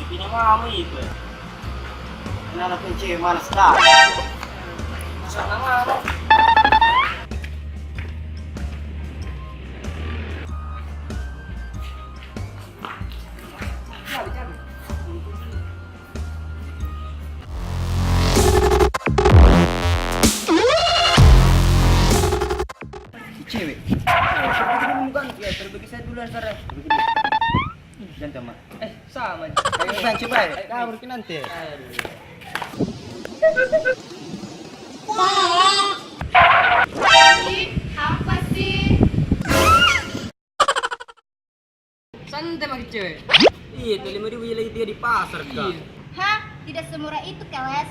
pinamamu itu. Kenapa cewek malas sekali? Sana mama. Cewek. Ya, terbagi saya dulu antara. Jangan mak. Sama. Ayo coba ya. Kamu mungkin nanti. Apa sih? Santai mak cewek. Iya, itu 5.000 lagi dia di pasar kak. Hah? Tidak semurah itu, keles.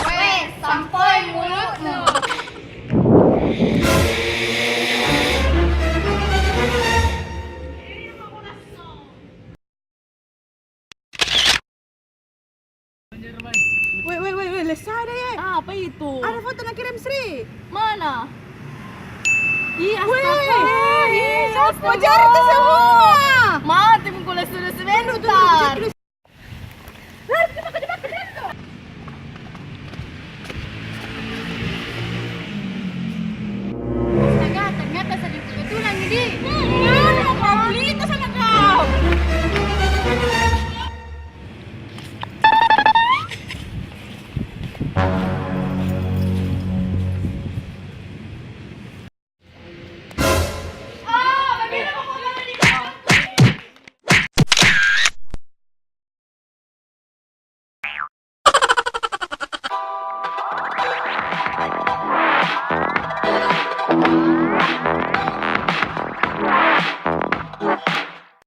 Weh, sampai mulutmu. Weh, lesah ada ya. Apa itu? Ada foto nak kirim Sri. Mana? Ih, Weh, astaga. wajar itu semua. Mati mengkulas sudah sebentar. Astaga, ternyata selingkuh betulan ini.